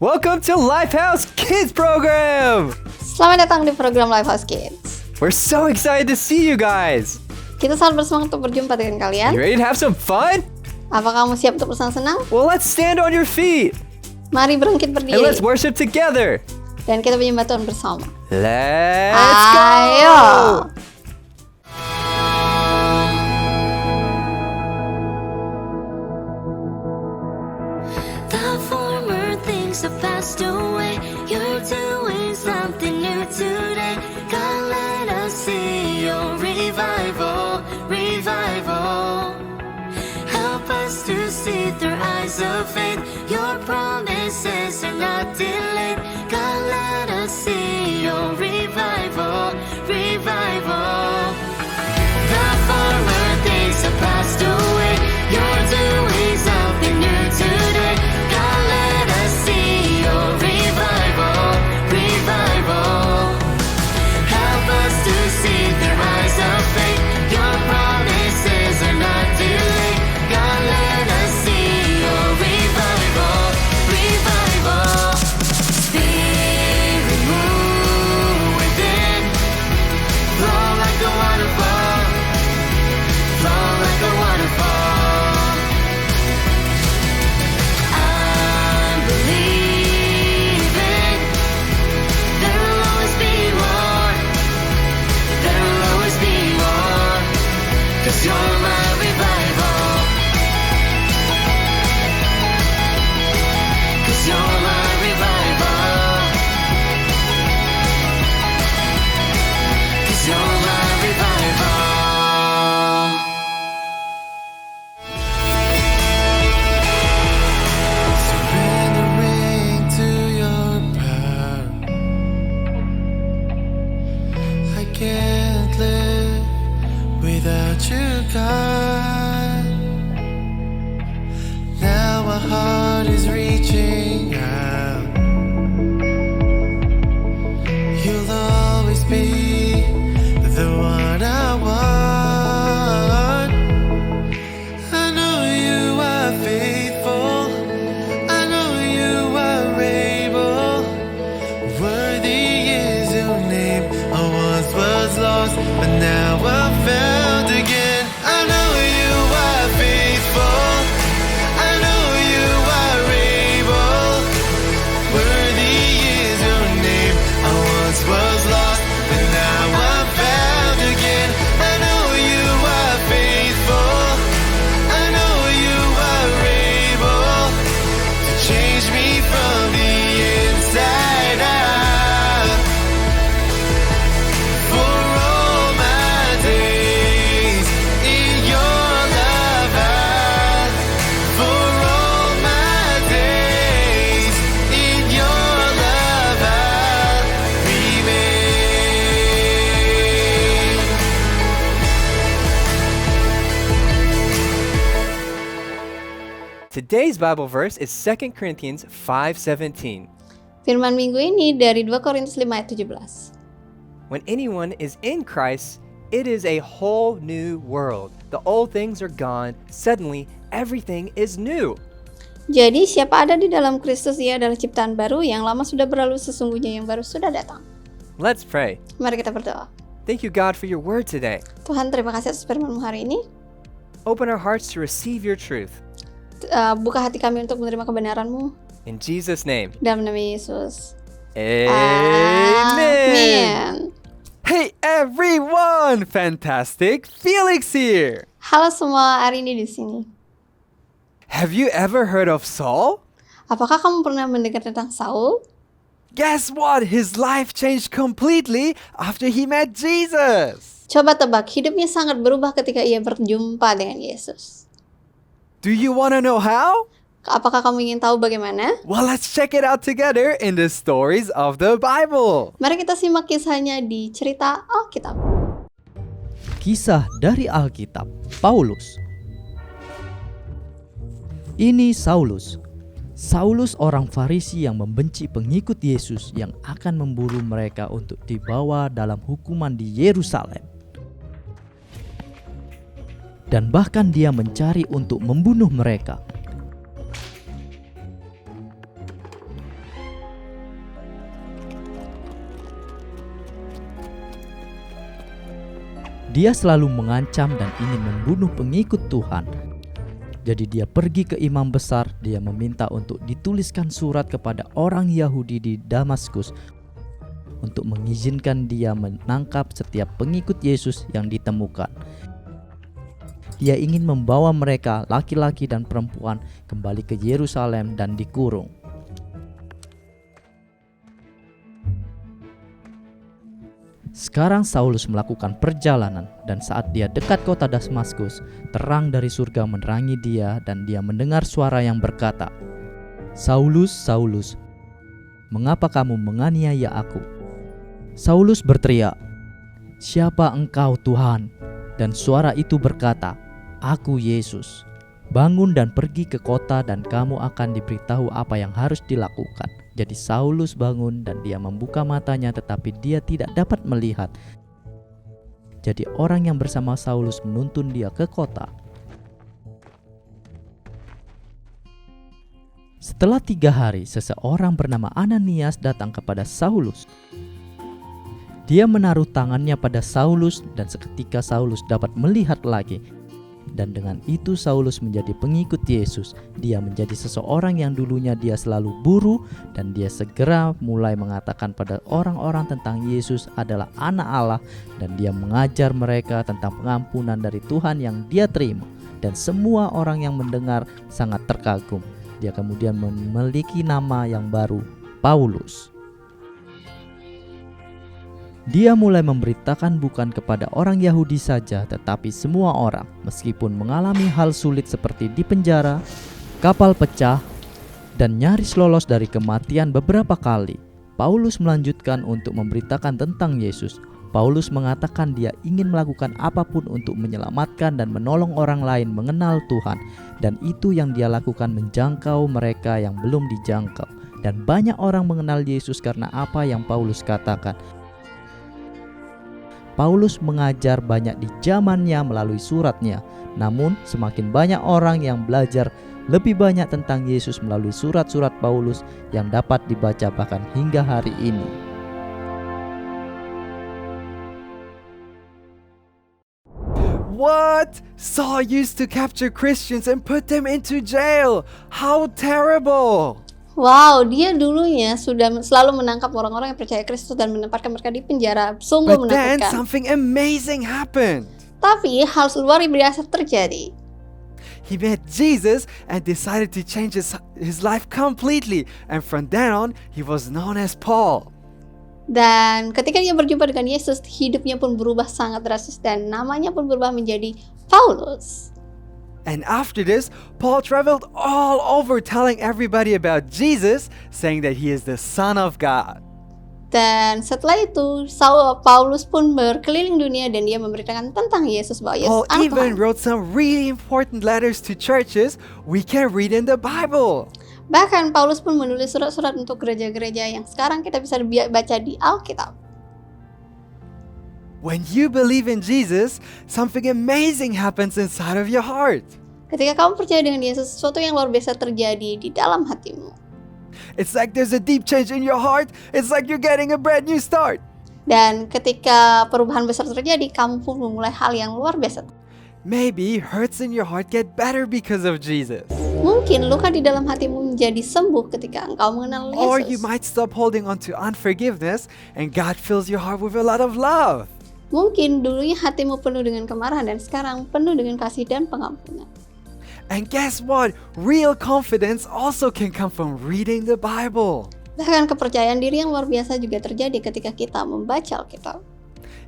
Welcome to Lifehouse Kids program! Selamat datang di program Lifehouse Kids. We're so excited to see you guys! Kita sangat bersemangat untuk berjumpa dengan kalian. You ready to have some fun? Apa kamu siap untuk bersenang-senang? Well, let's stand on your feet! Mari bangkit And berdiri. let's worship together! Dan kita menyembah Tuhan bersama. Let's go! Ayo! The former things have passed away. You're doing something new today. God, let us see your revival, revival. Help us to see through eyes of faith. Your promises are not delayed. God, let us see your revival, revival. The former things have passed away. You're doing something new today. God, let us see your revival, revival. Help us to see through eyes of faith. Your promises are not delayed. God, let us see your revival, revival. Spirit, move within. Flow like a waterfall. Flow like a waterfall. I'm believing there will always be more. There will always be more. 'Cause you're my revival. 'Cause you're my revival. 'Cause you're my revival. Surrendering to your power, I can't live without you, God. Now my heart is reaching out. You'll always be the one I want. I know you are faithful. I know you are able. Worthy is your name. I once was lost, but now I'm found again. I know you are faithful. I know you are able. Worthy is your name. I once was lost, but now I'm found again. I know you are faithful. I know you are able to change me from the inside out. For all my days in your love, for all my days in your love, remain. Today's Bible verse is 2 Corinthians 5:17. Firman minggu ini dari 2 Korintus 5 ayat 17. When anyone is in Christ, it is a whole new world. The old things are gone. Suddenly, everything is new. Jadi siapa ada di dalam Kristus, ia adalah ciptaan baru, yang lama sudah berlalu, sesungguhnya yang baru sudah datang. Let's pray. Mari kita berdoa. Thank you, God, for your word today. Tuhan, terima kasih atas firman-Mu hari ini. Open our hearts to receive your truth. Buka hati kami untuk menerima kebenaran-Mu. In Jesus' name. Dalam nama Yesus. Amen. Hey everyone! Fantastic Felix here! Halo semua, hari ini di sini. Have you ever heard of Saul? Apakah kamu pernah mendengar tentang Saul? Guess what? His life changed completely after he met Jesus. Coba tebak, hidupnya sangat berubah ketika ia berjumpa dengan Yesus. Do you want to know how? Apakah kamu ingin tahu bagaimana? Well, let's check it out together in the stories of the Bible. Mari kita simak kisahnya di cerita Alkitab. Kisah dari Alkitab, Paulus. Ini Saulus. Saulus orang Farisi yang membenci pengikut Yesus yang akan memburu mereka untuk dibawa dalam hukuman di Yerusalem. Dan bahkan dia mencari untuk membunuh mereka. Dia selalu mengancam dan ingin membunuh pengikut Tuhan. Jadi dia pergi ke imam besar, dia meminta untuk dituliskan surat kepada orang Yahudi di Damaskus untuk mengizinkan dia menangkap setiap pengikut Yesus yang ditemukan. Dia ingin membawa mereka, laki-laki dan perempuan, kembali ke Yerusalem dan dikurung. Sekarang Saulus melakukan perjalanan, dan saat dia dekat kota Damaskus, terang dari surga menerangi dia dan dia mendengar suara yang berkata, "Saulus, Saulus, mengapa kamu menganiaya aku?" Saulus berteriak, "Siapa engkau Tuhan?" Dan suara itu berkata, "Aku Yesus. Bangun dan pergi ke kota dan kamu akan diberitahu apa yang harus dilakukan." Jadi Saulus bangun dan dia membuka matanya tetapi dia tidak dapat melihat. Jadi orang yang bersama Saulus menuntun dia ke kota. Setelah 3 hari, seseorang bernama Ananias datang kepada Saulus. Dia menaruh tangannya pada Saulus dan seketika Saulus dapat melihat lagi. Dan dengan itu Saulus menjadi pengikut Yesus. Dia menjadi seseorang yang dulunya dia selalu buru, dan dia segera mulai mengatakan pada orang-orang tentang Yesus adalah anak Allah, dan dia mengajar mereka tentang pengampunan dari Tuhan yang dia terima. Dan semua orang yang mendengar sangat terkagum. Dia kemudian memiliki nama yang baru, Paulus. Dia mulai memberitakan bukan kepada orang Yahudi saja, tetapi semua orang, meskipun mengalami hal sulit seperti dipenjara, kapal pecah, dan nyaris lolos dari kematian beberapa kali. Paulus melanjutkan untuk memberitakan tentang Yesus. Paulus mengatakan dia ingin melakukan apapun untuk menyelamatkan dan menolong orang lain mengenal Tuhan, dan itu yang dia lakukan menjangkau mereka yang belum dijangkau. Dan banyak orang mengenal Yesus karena apa yang Paulus katakan. Paulus mengajar banyak di zamannya melalui suratnya. Namun semakin banyak orang yang belajar lebih banyak tentang Yesus melalui surat-surat Paulus yang dapat dibaca bahkan hingga hari ini. What? Saul used to capture Christians and put them into jail. How terrible! Wow, dia dulunya sudah selalu menangkap orang-orang yang percaya Kristus dan menempatkan mereka di penjara. Sungguh But then menakutkan. something amazing happened. Tapi hal luar biasa terjadi. He met Jesus and decided to change his life completely. And from then on, he was known as Paul. Dan ketika dia berjumpa dengan Yesus, hidupnya pun berubah sangat drastis dan namanya pun berubah menjadi Paulus. And after this, Paul traveled all over telling everybody about Jesus, saying that he is the Son of God. Dan setelah itu, Paulus pun berkeliling dunia dan dia memberitakan tentang Yesus, bahwa Yesus Paul anak even Tuhan. wrote some really important letters to churches we can read in the Bible. Bahkan Paulus pun menulis surat-surat untuk gereja-gereja yang sekarang kita bisa baca di Alkitab. When you believe in Jesus, something amazing happens inside of your heart. Ketika kamu percaya dengan Yesus, sesuatu yang luar biasa terjadi di dalam hatimu. It's like there's a deep change in your heart. It's like you're getting a brand new start. Dan ketika perubahan besar terjadi, kamu pun memulai hal yang luar biasa. Maybe hurts in your heart get better because of Jesus. Mungkin luka di dalam hatimu menjadi sembuh ketika engkau mengenal Yesus. Or you might stop holding on to unforgiveness and God fills your heart with a lot of love. Mungkin dulunya hatimu penuh dengan kemarahan dan sekarang penuh dengan kasih dan pengampunan. And guess what? Real confidence also can come from reading the Bible. Bahkan kepercayaan diri yang luar biasa juga terjadi ketika kita membaca Alkitab.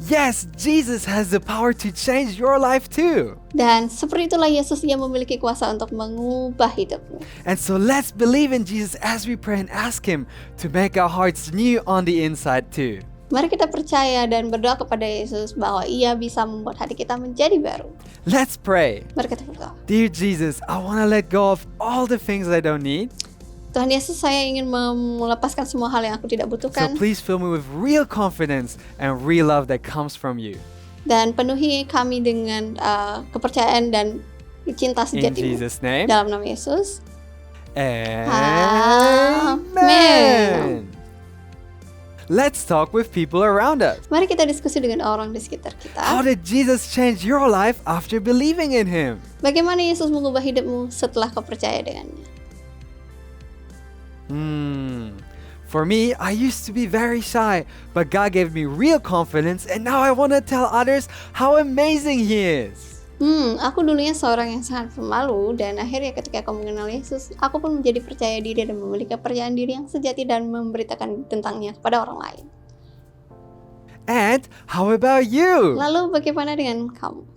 Yes, Jesus has the power to change your life too. Dan seperti itulah Yesus yang memiliki kuasa untuk mengubah hidupmu. And so let's believe in Jesus as we pray and ask Him to make our hearts new on the inside too. Mari kita percaya dan berdoa kepada Yesus bahwa Ia bisa membuat hati kita menjadi baru. Let's pray. Mari kita berdoa. Dear Jesus, I want to let go of all the things I don't need. Tuhan Yesus, saya ingin melepaskan semua hal yang aku tidak So butuhkan. please fill me with real confidence and real love that comes from you. Dan penuhi kami dengan kepercayaan dan cinta In sejatimu. Jesus' name. Dalam nama Yesus. Amen. let's talk with people around us. Mari kita diskusi dengan orang di sekitar How kita. did Jesus change your life after believing in him? Bagaimana Yesus mengubah hidupmu setelah kau percaya dengannya? For me, I used to be very shy, but God gave me real confidence, and now I want to tell others how amazing he is. Aku dulunya seorang yang sangat pemalu, dan akhirnya ketika aku mengenal Yesus, aku pun menjadi percaya diri dan memiliki kepercayaan diri yang sejati dan memberitakan tentangnya kepada orang lain. And how about you? Lalu bagaimana dengan kamu?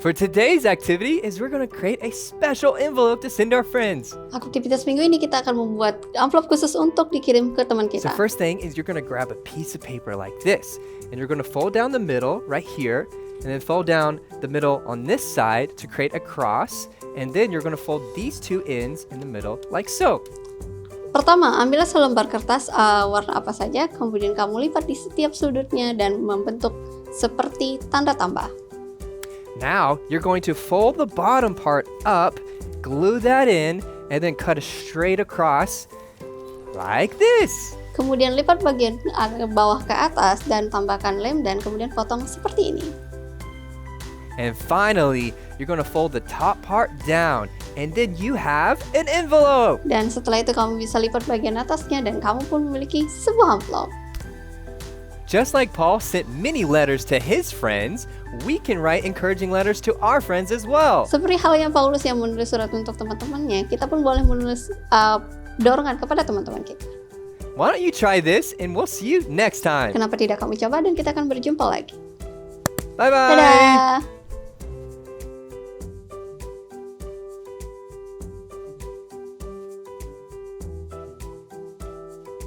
For today's activity is we're going to create a special envelope to send our friends. Aktivitas minggu ini kita akan membuat amplop khusus untuk dikirim ke teman So kita. first thing is you're going to grab a piece of paper like this, and you're going to fold down the middle right here, and then fold down the middle on this side to create a cross, and then you're going to fold these two ends in the middle like so. Pertama, ambillah selembar kertas warna apa saja, kemudian kamu lipat di setiap sudutnya dan membentuk seperti tanda tambah. Now you're going to fold the bottom part up, glue that in, and then cut a straight across like this. Kemudian lipat bagian bawah ke atas dan tambahkan lem dan kemudian potong seperti ini. And finally, you're going to fold the top part down, and then you have an envelope. Dan setelah itu kamu bisa lipat bagian atasnya dan kamu pun memiliki sebuah amplop. Just like Paul sent many letters to his friends, we can write encouraging letters to our friends as well. Seperti halnya Paulus yang menulis surat untuk teman-temannya, kita pun boleh menulis dorongan kepada teman-teman kita. Why don't you try this, and we'll see you next time. Kenapa tidak kamu coba dan kita akan berjumpa lagi. Bye-bye. Dadah!